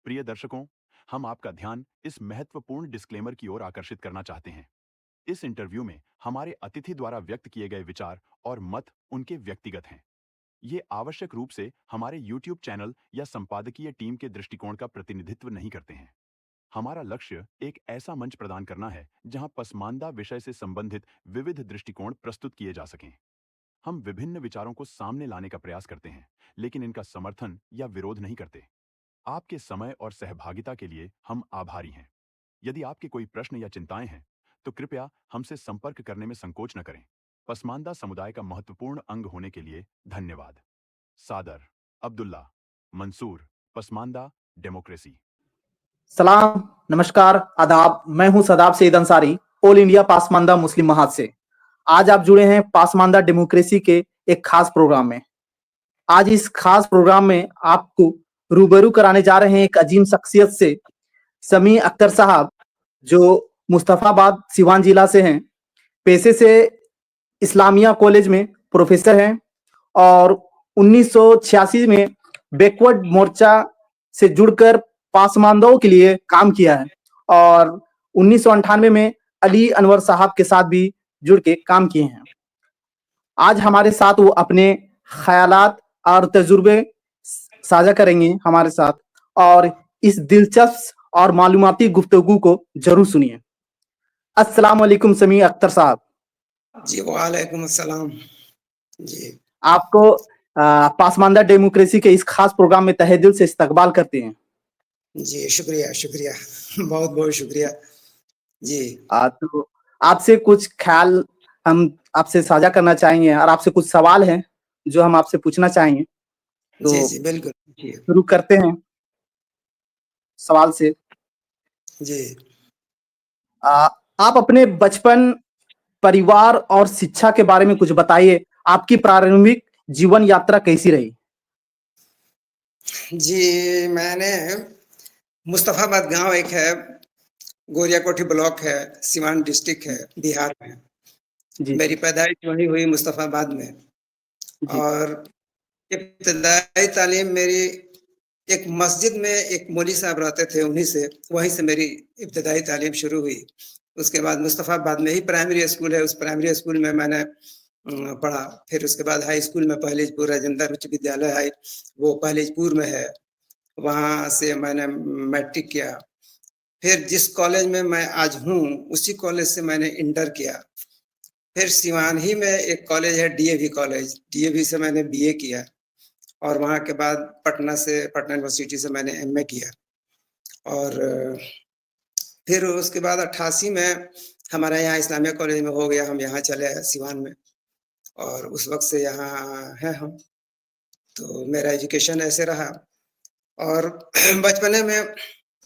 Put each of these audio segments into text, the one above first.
प्रिय दर्शकों, हम आपका ध्यान इस महत्वपूर्ण डिस्क्लेमर की ओर आकर्षित करना चाहते हैं। इस इंटरव्यू में हमारे अतिथि द्वारा व्यक्त किए गए विचार और मत उनके व्यक्तिगत हैं। ये आवश्यक रूप से हमारे YouTube चैनल या संपादकीय टीम के दृष्टिकोण का प्रतिनिधित्व नहीं करते हैं। हमारा लक्ष्य एक ऐसा मंच प्रदान करना है जहां पसमानदा विषय से संबंधित विविध दृष्टिकोण प्रस्तुत किए जा सकें। हम विभिन्न विचारों को सामने लाने का प्रयास करते हैं, लेकिन इनका समर्थन या विरोध नहीं करते। आपके समय और सहभागिता के लिए हम आभारी हैं। यदि आपके कोई प्रश्न या चिंताएं हैं, तो कृपया हमसे संपर्क करने में संकोच न करें। पसमानदा समुदाय का महत्वपूर्ण अंग होने के लिए धन्यवाद। सादर, अब्दुल्ला, मंसूर, पसमानदा, डेमोक्रेसी। सलाम, नमस्कार, आदाब। मैं हूं सदाब सईद अंसारी, ऑल इंडिया पासमानदा मुस्लिम महाज से। आज आप जुड़े हैं पासमानदा डेमोक्रेसी के एक खास प्रोग्राम में। आज इस खास प्रोग्राम में आपको रूबरू कराने जा रहे हैं एक अजीम शख्सियत से, समी अख्तर साहब, जो मुस्तफाबाद सिवान जिला से हैं। पेशे से इस्लामिया कॉलेज में प्रोफेसर हैं और 1986 में बैकवर्ड मोर्चा से जुड़कर पासमानदाओं के लिए काम किया है और 1998 में अली अनवर साहब के साथ भी जुड़ के काम किए हैं। आज हमारे साथ वो अपने ख्यालात और तजुर्बे साझा करेंगे हमारे साथ, और इस दिलचस्प और मालूमाती गुफ्तगू को जरूर सुनिए। अस्सलाम वालेकुम समी अख्तर साहब। जी वालेकुम अस्सलाम। जी आपको पासमानदा डेमोक्रेसी के इस खास प्रोग्राम में तहे दिल से इस्तकबाल करते हैं। जी शुक्रिया शुक्रिया, बहुत बहुत शुक्रिया। जी तो आपसे कुछ ख्याल हम आपसे साझा करना चाहेंगे और आपसे कुछ सवाल हैं जो हम आपसे पूछना चाहेंगे। तो जी जी बिल्कुल जी शुरू करते हैं सवाल से। जी आप अपने बचपन, परिवार और शिक्षा के बारे में कुछ बताइए। आपकी प्रारंभिक जीवन यात्रा कैसी रही? जी मैंने मुस्तफाबाद गांव एक है, गोरियाकोठी ब्लॉक है, सिवान डिस्ट्रिक्ट है, बिहार में। जी मेरी पैदाइश वहीं हुई मुस्तफाबाद में। जी और इब्तदाई तालीम मेरी एक मस्जिद में एक मौलवी साहब रहते थे, वहीं से मेरी इब्तदाई तालीम शुरू हुई। उसके बाद मुस्तफाबाद में ही प्राइमरी स्कूल है, उस प्राइमरी स्कूल में मैंने पढ़ा। फिर उसके बाद हाई स्कूल में पहलेजपुर राजेंद्र उच्च विद्यालय है, वो पहलेजपुर में है, वहाँ से मैंने मैट्रिक किया। फिर जिस कॉलेज में मैं आज हूँ, उसी कॉलेज से मैंने इंटर किया। फिर सिवान ही में एक कॉलेज है, डीएवी कॉलेज, डीएवी से मैंने बीए किया। और वहाँ के बाद पटना यूनिवर्सिटी से मैंने एमए किया। और फिर उसके बाद 88 में हमारा यहाँ इस्लामिया कॉलेज में हो गया, हम यहाँ चले आए सिवान में, और उस वक्त से यहाँ हैं हम। तो मेरा एजुकेशन ऐसे रहा। और बचपने में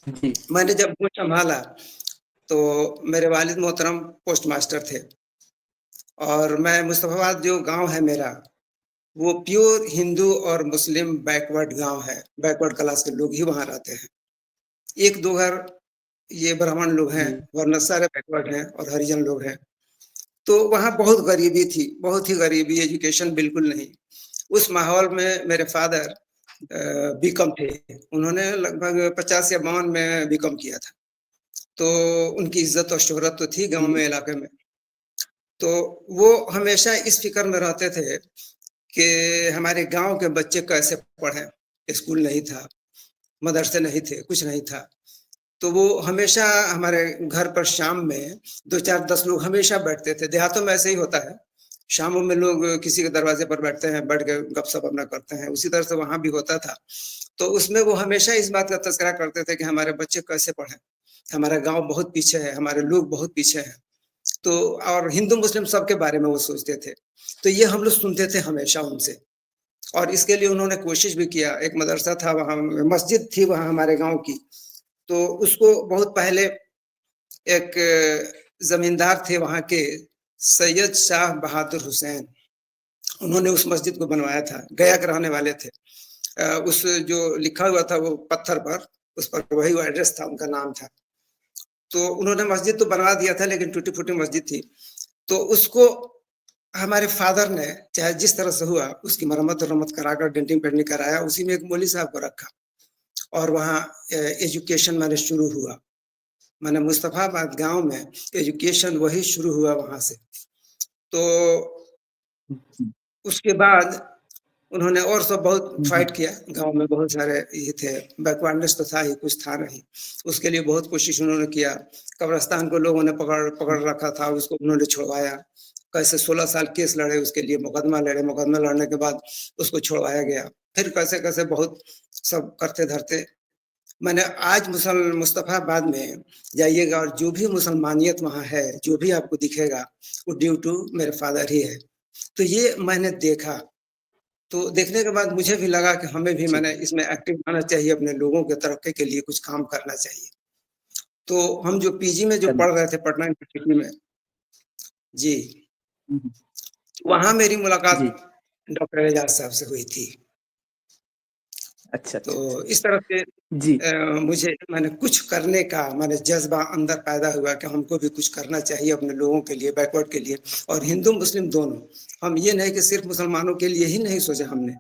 जी मैंने जब होश संभाला तो मेरे वालिद मोहतरम पोस्ट मास्टर थे। और मैं मुस्तफाबाद जो गांव है मेरा, वो प्योर हिंदू और मुस्लिम बैकवर्ड गांव है। बैकवर्ड क्लास के लोग ही वहाँ रहते हैं। एक दो घर ये ब्राह्मण लोग हैं, जी वरना सारे बैकवर्ड हैं और हरिजन लोग हैं। तो वहाँ बहुत गरीबी थी, बहुत ही गरीबी, एजुकेशन बिल्कुल नहीं। उस माहौल में मेरे फादर बीकॉम थे। उन्होंने लगभग 50 या 52 में बीकॉम किया था। तो उनकी इज्जत और शोहरत तो थी गांव में, इलाके में। तो वो हमेशा इस फिक्र में रहते थे कि हमारे गांव के बच्चे कैसे पढ़ें। स्कूल नहीं था, मदरसे नहीं थे, कुछ नहीं था। तो वो हमेशा हमारे घर पर शाम में 2-4-10 लोग हमेशा बैठते थे। देहातों में ऐसे ही होता है, शामों में लोग किसी के दरवाजे पर बैठते हैं, बैठ के गपशप अपना करते हैं। उसी तरह से वहाँ भी होता था। तो उसमें वो हमेशा इस बात का तज़किरा करते थे कि हमारे बच्चे कैसे पढ़ें, हमारा गाँव बहुत पीछे है, हमारे लोग बहुत पीछे हैं। तो और हिंदू मुस्लिम सबके बारे में वो सोचते थे। तो ये हम लोग सुनते थे हमेशा उनसे। और इसके लिए उन्होंने कोशिश भी किया। एक मदरसा था वहाँ, मस्जिद थी वहाँ हमारे गाँव की। तो उसको बहुत पहले एक जमींदार थे वहाँ के, सैयद शाह बहादुर हुसैन, उन्होंने उस मस्जिद को बनवाया था। गया के रहने वाले थे। उस जो लिखा हुआ था वो पत्थर पर, उस पर वही वो एड्रेस था, उनका नाम था। तो उन्होंने मस्जिद तो बनवा दिया था, लेकिन टूटी-फूटी मस्जिद थी। तो उसको हमारे फादर ने चाहे जिस तरह से हुआ उसकी मरम्मत-वरम्मत कराकर डेंटिंग पेंटिंग कराया, उसी में एक मौलवी साहब को रखा। और वहाँ एजुकेशन मैंने शुरू हुआ। मैंने मुस्तफाबाद गाँव में एजुकेशन वही शुरू हुआ वहाँ से। तो उसके बाद उन्होंने और सब बहुत जी, फाइट किया, गाँव में बहुत सारे ये थे, बैकवर्डनेस तो था ही, कुछ था नहीं। उसके लिए बहुत कोशिश उन्होंने किया, कब्रिस्तान को लोगों ने पकड़ पकड़ रखा था, उसको उन्होंने छुड़वाया। कैसे 16 साल केस लड़े, उसके लिए मुकदमा लड़े, मुकदमा लड़ने के बाद उसको छुड़वाया गया। फिर कैसे-कैसे बहुत सब करते-धरते मैंने आज मुस्तफाबाद में जाइएगा और जो भी मुसलमानियत वहाँ है, जो भी आपको दिखेगा, वो ड्यू टू मेरे फादर ही है। तो ये मैंने देखा। तो देखने के बाद मुझे भी लगा कि हमें भी जी, मैंने इसमें एक्टिव होना चाहिए, अपने लोगों के तरक्की के लिए कुछ काम करना चाहिए। तो हम जो पीजी में जो चलिए। पढ़ रहे थे पटना यूनिवर्सिटी में, जी, हुँ, हुँ। वहाँ मेरी मुलाकात जी, डॉक्टर एजाज साहब से हुई थी। अच्छा, तो अच्छा, अच्छा। इस तरह से जी, मुझे मैंने कुछ करने का मैंने जज़्बा अंदर पैदा हुआ कि हमको भी कुछ करना चाहिए अपने लोगों के लिए, बैकवर्ड के लिए और हिंदू-मुस्लिम दोनों। हम ये नहीं कि सिर्फ़ मुसलमानों के लिए ही नहीं सोचा हमने,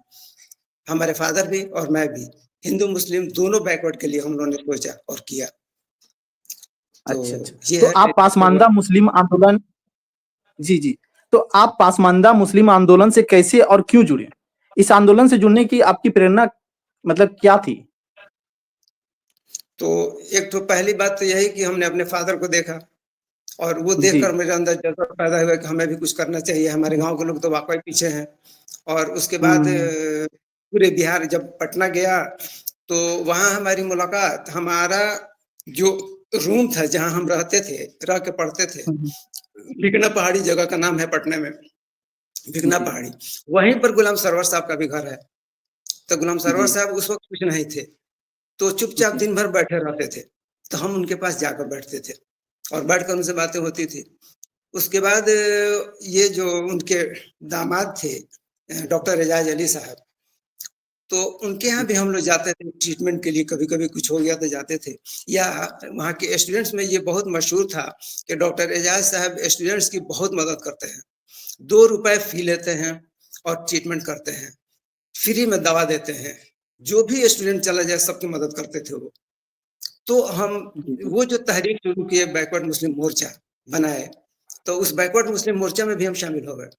हमारे फादर भी और मैं भी, हिंदू-मुस्लिम दोनों बैकवर्ड के लिए हम लोगों ने सोचा और किया। तो अच्छा, अच्छा। ये तो है आप मेरी पासमानदा शुरुआत। मुस्लिम आंदोलन जी, जी। तो आप पासमानदा मुस्लिम आंदोलन से कैसे और क्यों जुड़े? इस आंदोलन से जुड़ने की आपकी प्रेरणा मतलब क्या थी? तो एक तो पहली बात तो यही कि हमने अपने फादर को देखा और वो जी। देखकर मेरे अंदर जज़्बा पैदा हुआ कि हमें भी कुछ करना चाहिए, हमारे हुँ, गाँव के लोग तो वाक़ई पीछे हैं। और उसके बाद हुँ, पूरे बिहार जब पटना गया, तो वहाँ हमारी मुलाकात हमारा जो रूम था जहाँ हम रहते थे, रह के पढ़ते थे, हुँ, भिकना पहाड़ी जगह का नाम है पटना में, भिकना जी, पहाड़ी। वहीं पर गुलाम सरवर साहब का भी घर है। तो गुलाम सरवर जी, साहब उस वक़्त कुछ नहीं थे, तो चुपचाप जी, दिन भर बैठे रहते थे। तो हम उनके पास जाकर बैठते थे और बैठकर उनसे बातें होती थी। उसके बाद ये जो उनके दामाद थे डॉक्टर एजाज अली साहब, तो उनके यहाँ जी, भी हम लोग जाते थे ट्रीटमेंट के लिए, कभी-कभी कुछ हो गया तो जाते थे। या वहाँ के स्टूडेंट्स में ये बहुत मशहूर था कि डॉक्टर एजाज साहब स्टूडेंट्स की बहुत मदद करते हैं। ₹2 फ़ी लेते हैं और ट्रीटमेंट करते हैं। फ्री में दवा देते हैं। जो भी स्टूडेंट चला जाए सबकी मदद करते थे वो। तो हम जी, जी, वो जो तहरीक शुरू किए बैकवर्ड मुस्लिम मोर्चा बनाए, तो उस बैकवर्ड मुस्लिम मोर्चा में भी हम शामिल हो गए।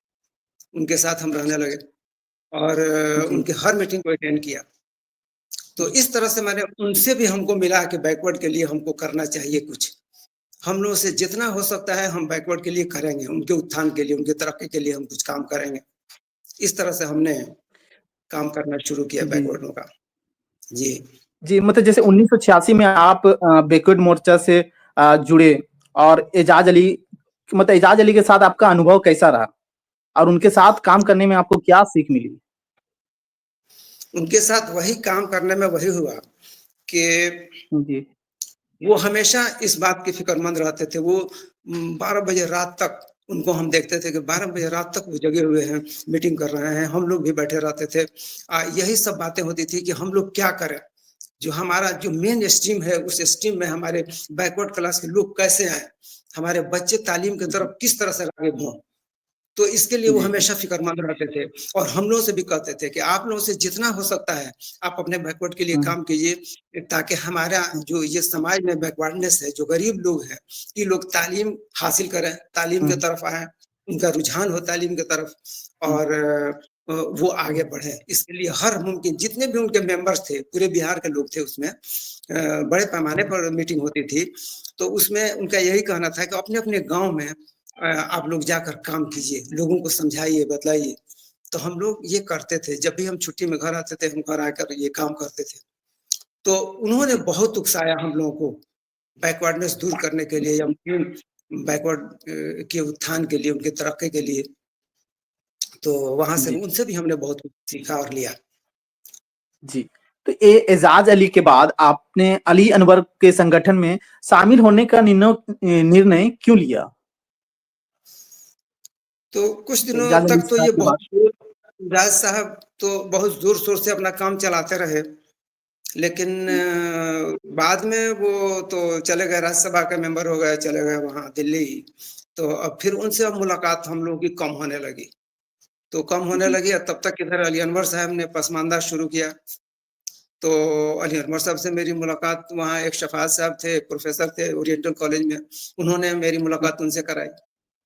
उनके साथ हम रहने लगे और जी, उनके हर मीटिंग को अटेंड किया। तो जी, इस तरह से मैंने उनसे भी हमको मिला कि बैकवर्ड के लिए हमको करना चाहिए कुछ। हम लोगों से जितना हो सकता है हम बैकवर्ड के लिए करेंगे, उनके उत्थान के लिए, उनकी तरक्की के लिए हम कुछ काम करेंगे। इस तरह से हमने काम करना शुरू किया जी, बैकवर्डों का। जी। जी, मतलब जैसे 1986 में आप बैकवर्ड मोर्चा से जुड़े और एजाज अली मतलब एजाज अली के साथ आपका अनुभव कैसा रहा? और उनके साथ काम करने में आपको क्या सीख मिली? उनके साथ वही काम करने में वही हुआ कि जी, वो हमेशा इस बात की फ़िक्रमंद रहते थे। वो 12 बजे रात तक उनको हम देखते थे कि 12 बजे रात तक वो जगे हुए हैं, मीटिंग कर रहे हैं, हम लोग भी बैठे रहते थे। यही सब बातें होती थी कि हम लोग क्या करें? जो हमारा जो मेन स्ट्रीम है, उस स्ट्रीम में हमारे बैकवर्ड क्लास के लोग कैसे आएँ? हमारे बच्चे तालीम की जी, तरफ किस तरह से राग़िब हों? तो इसके लिए वो जी, जी, हमेशा फ़िक्रमंद रहते थे और हम लोगों से भी कहते थे कि आप लोगों से जितना हो सकता है, आप अपने बैकवर्ड के लिए हुँ, काम कीजिए ताकि हमारा हुँ, जो ये समाज में बैकवर्डनेस है, जो गरीब लोग हैं, ये लोग तालीम हासिल करें, तालीम की हुँ, तरफ आएँ, उनका रुझान हो तालीम की तरफ हुँ, और वो आगे बढ़ें। इसके लिए हर मुमकिन जितने भी उनके मेंबर्स थे, पूरे बिहार के लोग थे उसमें बड़े पैमाने हुँ, पर मीटिंग होती थी, तो उसमें उनका यही कहना था कि अपने-अपने गाँव में आप लोग जाकर काम कीजिए, लोगों को समझाइए, बतलाइए। तो हम लोग ये करते थे, जब भी हम छुट्टी में घर आते थे, हम घर आकर ये काम करते थे। तो उन्होंने जी, बहुत उकसाया हम लोगों को, बैकवर्डनेस दूर करने के लिए या बैकवर्ड के उत्थान के लिए, उनकी तरक्की के लिए। तो वहाँ से जी, उनसे भी हमने बहुत कुछ सीखा और लिया। जी। तो ए एजाज अली के बाद आपने अली अनवर के संगठन में शामिल होने का निर्णय क्यों लिया? तो कुछ दिनों एजाज अली तक तो साहब ये के बहुत बाद राज साहब तो बहुत ज़ोर-शोर से अपना काम चलाते रहे। लेकिन जी, बाद में वो तो चले गए राज्यसभा के मेंबर हो गए, चले गए वहाँ दिल्ली। तो अब फिर उनसे अब मुलाकात हम लोगों की कम होने लगी। तो कम होने जी, लगी और तब तक इधर अली अनवर साहब ने पसमानदा शुरू किया। तो अली अनवर साहब से मेरी मुलाकात, वहाँ एक शफात साहब थे, प्रोफेसर थे ओरिएंटल कॉलेज में, उन्होंने मेरी मुलाकात उनसे कराई।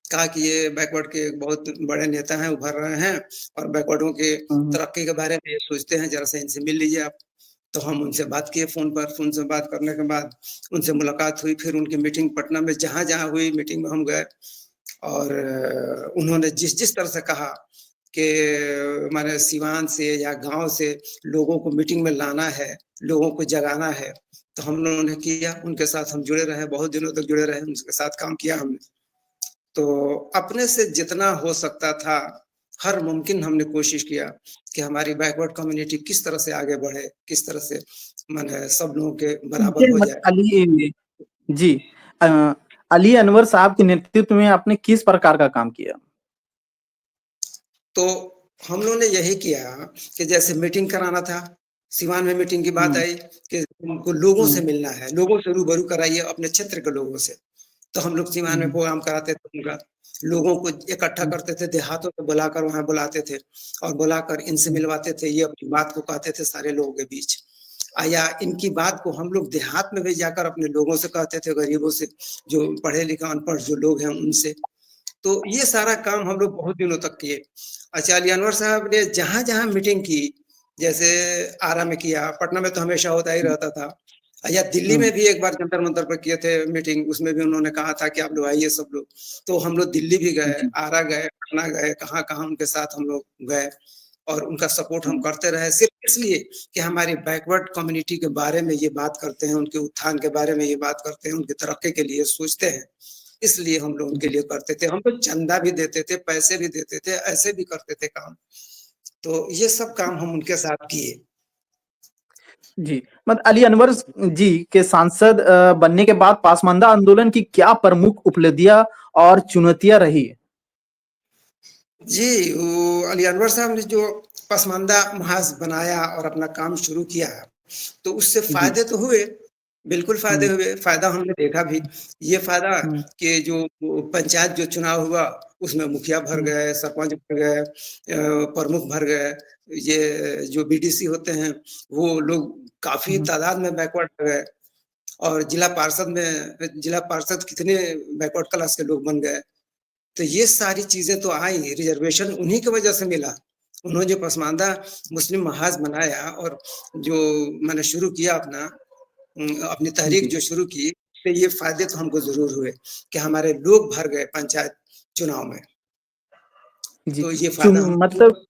कहा कि ये बैकवर्ड के एक बहुत बड़े नेता हैं, उभर रहे हैं और बैकवर्डों के हम्म, तरक्की के बारे में ये सोचते हैं, ज़रा सा इनसे मिल लीजिए आप। तो हम उनसे बात किए फ़ोन पर, फ़ोन से बात करने के बाद उनसे मुलाकात हुई, फिर उनकी मीटिंग पटना में जहाँ-जहाँ हुई मीटिंग में हम गए और उन्होंने जिस-जिस तरह से कहा कि माने सिवान से या गाँव से लोगों को मीटिंग में लाना है, लोगों को जगाना है, तो हम लोगों ने किया, उनके साथ हम जुड़े रहे, बहुत दिनों तक जुड़े रहे, उनके साथ काम किया हमने। तो अपने से जितना हो सकता था, हर मुमकिन हमने कोशिश किया कि हमारी बैकवर्ड कम्युनिटी किस तरह से आगे बढ़े, किस तरह से माने सब लोगों के बराबर ये हो मत जाए। अली जी अ, अली अनवर साहब के नेतृत्व में आपने किस प्रकार का काम किया? तो हम लोगों ने यही किया कि जैसे मीटिंग कराना था, सिवान में मीटिंग की बात हुँ, आई कि उनको लोगों से हुँ, मिलना है, लोगों से रूबरू कराइए अपने क्षेत्र के लोगों से। तो हम लोग सिवान में हुँ, प्रोग्राम कराते थे उनका, लोगों को इकट्ठा हुँ, करते थे, देहातों को बुलाकर वहाँ बुलाते थे और बुलाकर इनसे हुँ, मिलवाते थे, ये अपनी बात को कहते थे सारे लोगों के बीच। या इनकी बात को हम लोग देहात में भी जाकर अपने लोगों से कहते थे, गरीबों से, जो पढ़े-लिखे अनपढ़ जो लोग हैं उनसे। तो ये सारा काम हम लोग बहुत दिनों तक किए। अच्छा, अली अनवर साहब ने जहाँ-जहाँ मीटिंग की, जैसे आरा में किया, पटना में तो हमेशा होता ही रहता था। या दिल्ली हुँ, में भी एक बार जंतर-मंतर पे किए थे मीटिंग, उसमें भी उन्होंने कहा था कि आप लोग आइए सब लोग। तो हम लोग दिल्ली भी गए, जी, आरा गए, पटना गए, कहाँ-कहाँ उनके साथ हम लोग गए और उनका सपोर्ट हम हुँ, करते रहे, सिर्फ़ इसलिए कि हमारी बैकवर्ड कम्युनिटी के बारे में ये बात करते हैं, उनके उत्थान के बारे में ये बात करते हैं, उनकी तरक्की के लिए सोचते हैं। इसलिए हम लोग उनके जी, लिए करते थे। हम तो चंदा भी देते थे, पैसे भी देते थे, ऐसे भी करते थे काम। तो ये सब काम हम उनके साथ किए। जी। मत अली अनवर जी के सांसद बनने के बाद पासमानदा आंदोलन की क्या प्रमुख उपलब्धियाँ और चुनौतियाँ रही? जी, वो अली अनवर साहब ने जो पसमानदा महाज़ बनाया और अपना काम शुरू किया, तो उससे जी, फ़ायदे तो हुए, बिल्कुल फ़ायदे हुँ, हुए, फ़ायदा हमने देखा भी। ये फ़ायदा हुँ, कि जो वो पंचायत जो चुनाव हुआ, उसमें मुखिया भर हुँ, गए, सरपंच भर गए, प्रमुख भर गए। ये जो बीडीसी होते हैं, वो लोग काफ़ी हुँ, तादाद में बैकवर्ड हो गए और जिला पार्षद कितने बैकवर्ड क्लास के लोग बन गए। तो ये सारी चीज़ें तो आई, रिज़र्वेशन उन्हीं की वजह से मिला। उन्होंने जो पसमानदा मुस्लिम महाज़ बनाया और जो मैंने शुरू किया अपनी तहरीक जी, जो शुरू की, तो ये फ़ायदे तो हमको ज़रूर हुए कि हमारे लोग भर गए पंचायत चुनाव में। जी। तो ये चुन फ़ायदा हमको मतलब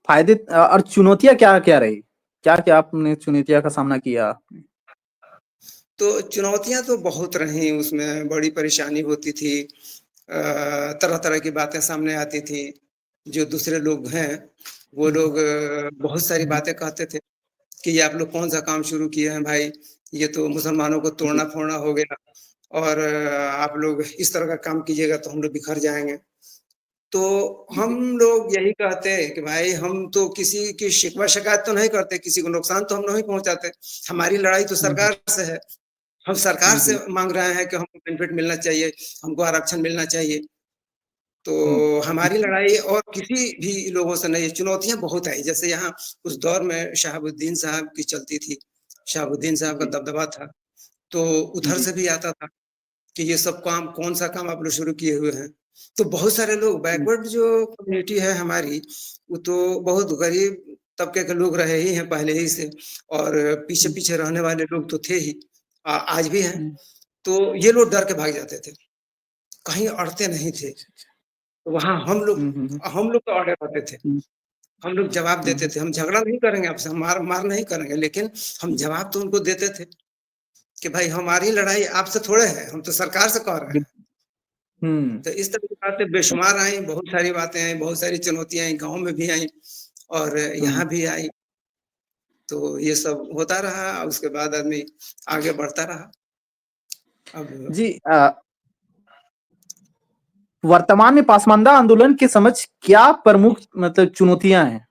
फ़ायदे और चुनौतियाँ क्या-क्या रही? क्या-क्या आपने चुनौतियाँ का सामना किया? तो चुनौतियाँ तो बहुत रहीं, उसमें बड़ी परेशानी होती थी। तरह-तरह की बातें सामने आती थी। जो दूसरे लोग हैं, वो हुँ, लोग बहुत सारी हुँ, बातें कहते थे कि ये आप लोग कौन-सा काम शुरू किए हैं भाई? ये तो मुसलमानों को जी, तोड़ना-फोड़ना हो गया और आप लोग इस तरह का काम कीजिएगा तो हम लोग बिखर जाएँगे। तो हम जी, लोग यही कहते हैं कि भाई हम तो किसी की शिकवा-शिकायत तो नहीं करते, किसी को नुकसान तो हम नहीं पहुँचाते। हमारी लड़ाई तो हुँ, हुँ, सरकार से है। हम सरकार से जी, माँग रहे हैं कि हमको बेनिफिट मिलना चाहिए, हमको आरक्षण मिलना चाहिए। तो हुँ, हमारी लड़ाई और किसी भी लोगों से नहीं है, चुनौतियाँ बहुत आई। जैसे यहाँ उस दौर में शहाबुद्दीन साहब की चलती थी, शहाबुद्दीन साहब का जी, दबदबा था, तो उधर जी, से भी आता था कि ये सब काम कौन-सा काम आप लोग शुरू किए हुए हैं। तो बहुत सारे लोग हुँ, बैकवर्ड जो कम्युनिटी है हमारी, वो तो बहुत गरीब तबके के लोग रहे ही हैं पहले ही से और हुँ, पीछे-पीछे रहने वाले लोग तो थे ही, आज भी हैं। हुँ, तो ये लोग डर के भाग जाते थे, कहीं अड़ते नहीं थे। अच्छा, अच्छा। तो वहाँ हुँ, हुँ, हुँ, हम लोग तो अड़े रहते थे। हुँ, हम लोग जवाब हुँ, देते हुँ, थे, हम झगड़ा नहीं करेंगे आपसे, हम मार मार नहीं करेंगे, लेकिन हम जवाब तो उनको देते थे कि भाई हमारी लड़ाई आपसे थोड़े है, हम तो सरकार से कह रहे बिल हैं। हुँ, तो इस तरह की बातें बेशुमार आई, बहुत सारी बातें आई, बहुत सारी चुनौतियाँ आई, गाँव में भी आई और हुँ, यहाँ भी आई। तो ये सब होता रहा, उसके बाद आदमी आगे बढ़ता रहा। अब जी वर्तमान में पासमानदा आंदोलन के समझ क्या प्रमुख मतलब चुनौतियाँ हैं?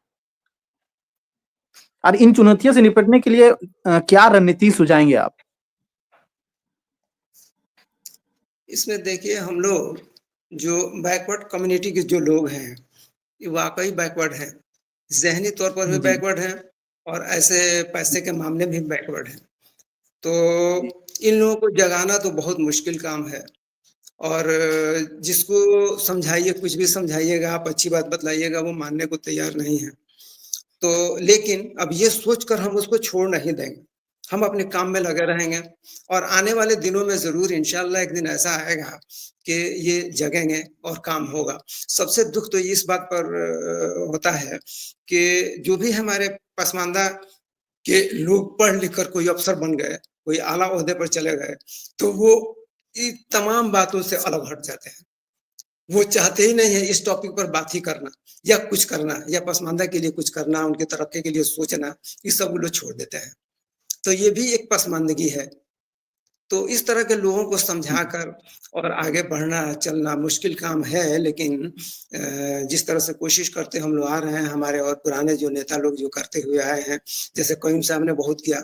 और इन चुनौतियों से निपटने के लिए क्या रणनीति सुझाएँगे आप? इसमें देखिए हम लोग जो बैकवर्ड कम्युनिटी के जो लोग हैं, ये वाक़ई बैकवर्ड हैं। ज़हनी तौर पर भी जी, बैकवर्ड हैं और ऐसे पैसे के मामले में भी बैकवर्ड हैं। तो इन लोगों को जगाना तो बहुत मुश्किल काम है और जिसको समझाइए, कुछ भी समझाइएगा आप, अच्छी बात बतलाइएगा, वो मानने को तैयार नहीं है। तो लेकिन अब ये सोचकर हम उसको छोड़ नहीं देंगे। हम अपने काम में लगे रहेंगे और आने वाले दिनों में ज़रूर इंशाअल्लाह एक दिन ऐसा आएगा कि ये जगेंगे और काम होगा। सबसे दुःख तो इस बात पर होता है कि जो भी हमारे पसमानदा के लोग पढ़ लिख कर कोई अफ़सर बन गए, कोई आला ओहदे पर चले गए, तो वो इन तमाम बातों से अलग हट जाते हैं। वो चाहते ही नहीं है इस टॉपिक पर बात ही करना या कुछ करना या पसमानदा के लिए कुछ करना, उनकी तरक्की के लिए सोचना, ये सब वो लोग छोड़ देते हैं। तो ये भी एक पसमानदगी है। तो इस तरह के लोगों को समझाकर और आगे बढ़ना, चलना मुश्किल काम है, लेकिन जिस तरह से कोशिश करते हम लोग आ रहे हैं, हमारे और पुराने जो नेता लोग जो करते हुए आए हैं, जैसे क़य्यूम साहब ने बहुत किया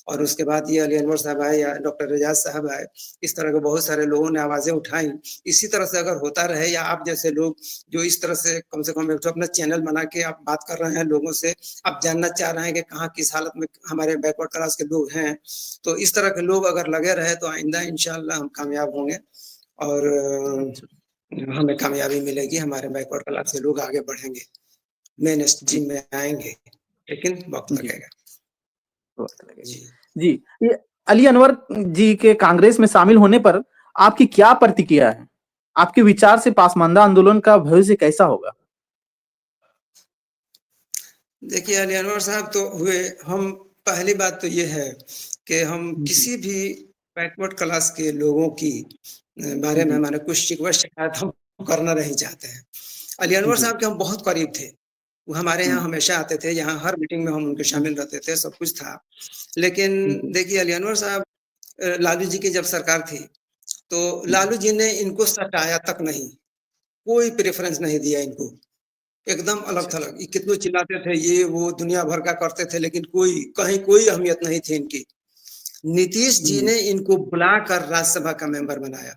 और उसके बाद ये अली अनवर साहब आए या डॉक्टर रेजाज़ साहब आए, इस तरह के बहुत सारे लोगों ने आवाज़ें उठाई। इसी तरह से अगर होता रहे या आप जैसे लोग जो इस तरह से कम एक तो अपना चैनल बना के आप बात कर रहे हैं लोगों से, आप जानना चाह रहे हैं कि कहाँ किस हालत में हमारे बैकवर्ड क्लास के लोग हैं, तो इस तरह के लोग अगर लगे रहे तो आइंदा इंशाअल्लाह हम कामयाब होंगे और हमें कामयाबी मिलेगी, हमारे बैकवर्ड क्लास के लोग आगे बढ़ेंगे, मेन स्ट्रीम में आएँगे, लेकिन वक़्त लगेगा। वक़्त लगेगा। जी। जी, ये अली अनवर जी के कांग्रेस में शामिल होने पर आपकी क्या प्रतिक्रिया है? आपके विचार से पासमानदा आंदोलन का भविष्य कैसा होगा? देखिए, अली अनवर साहब तो हुए, हम पहली बात तो ये है कि हम किसी भी बैकवर्ड क्लास के लोगों की बारे में हमारे कुछ शिकवा शिकायत हम करना नहीं चाहते हैं। अली अनवर साहब के हम बहुत करीब थे। वो हमारे यहाँ हमेशा आते थे, यहाँ हर मीटिंग में हम उनके शामिल रहते थे, सब कुछ था। लेकिन देखिए अली अनवर साहब लालू जी की जब सरकार थी, तो लालू जी ने इनको सटाया तक नहीं, कोई प्रेफ़रेंस नहीं दिया इनको। एकदम अलग-थलग, ये कितनों चिल्लाते थे, ये वो दुनिया भर का करते थे, लेकिन कहीं कोई अहमियत नहीं थी इनकी। नीतीश जी ने इनको बुलाकर राज्यसभा का मेंबर बनाया।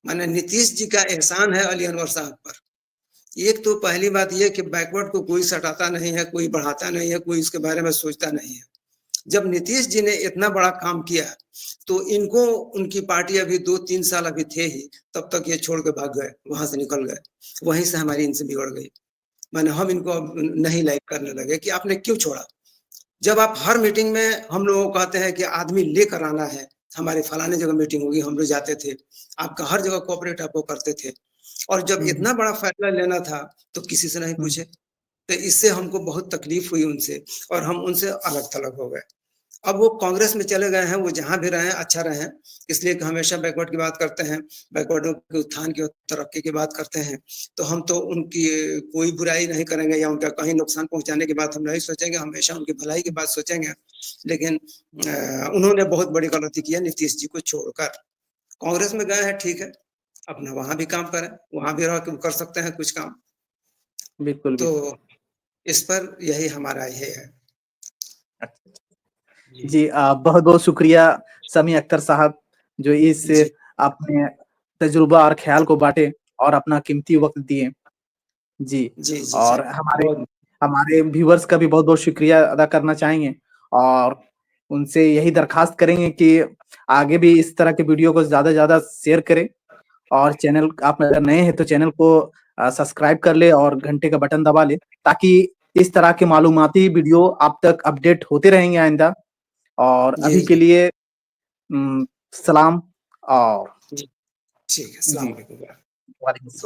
माने नीतीश जी का एहसान है अली अनवर साहब पर। एक तो पहली बात ये कि बैकवर्ड को कोई सटाता नहीं है, कोई बढ़ाता नहीं है, कोई इसके बारे में सोचता नहीं है। जब नीतीश जी ने इतना बड़ा काम किया, तो इनको उनकी पार्टी अभी 2-3 साल अभी थे ही, तब तक ये छोड़ के भाग गए, वहाँ से निकल गए। वहीं से हमारी इनसे बिगड़ गई। माने हम इनको अब नहीं लाइक करने लगे कि आपने क्यों छोड़ा? जब आप हर मीटिंग में हम लोगों को कहते हैं कि आदमी लेकर आना है, हमारे फलाने जगह मीटिंग होगी, हम लोग जाते थे। आपका हर जगह कोऑपरेट आप वो करते थे और जब इतना बड़ा फैसला लेना था, तो किसी से नहीं पूछे। तो इससे हमको बहुत तकलीफ हुई उनसे और हम उनसे अलग-थलग हो गए। अब वो कांग्रेस में चले गए हैं, वो जहाँ भी रहें, अच्छा रहें, इसलिए कि हमेशा बैकवर्ड की बात करते हैं, बैकवर्डों के उत्थान की और तरक्की की बात करते हैं, तो हम तो उनकी कोई बुराई नहीं करेंगे या उनका कहीं नुकसान पहुँचाने की बात हम नहीं सोचेंगे, हमेशा उनकी भलाई की बात सोचेंगे। लेकिन उन्होंने बहुत बड़ी गलती की है नीतीश जी को छोड़कर। कांग्रेस में गए हैं, ठीक है, अपना वहाँ भी काम करें, वहाँ भी रह के कर सकते हैं कुछ काम। बिल्कुल, तो बिल्कुल। इस पर यही हमारा ये है। जी। जी बहुत-बहुत शुक्रिया समी अख्तर साहब, जो इस जी। अपने तजुर्बा और ख़्याल को बाँटे और अपना कीमती वक़्त दिए। जी, जी, जी, जी। और हमारे बहुत हमारे व्यूअर्स का भी बहुत-बहुत शुक्रिया अदा करना चाहेंगे और उनसे यही दरख़्वास्त करेंगे कि आगे भी इस तरह के वीडियो को ज़्यादा से ज़्यादा शेयर करें और चैनल आप अगर नए हैं तो चैनल को सब्सक्राइब कर लें और घंटे का बटन दबा लें, ताकि इस तरह के मालूमाती वीडियो आप तक अपडेट होते रहेंगे आइंदा। और जी, अभी के जी। लिए सलाम और जी, ठीक है। अस्सलाम जी, वालेकुम। वालेकुम सलाम।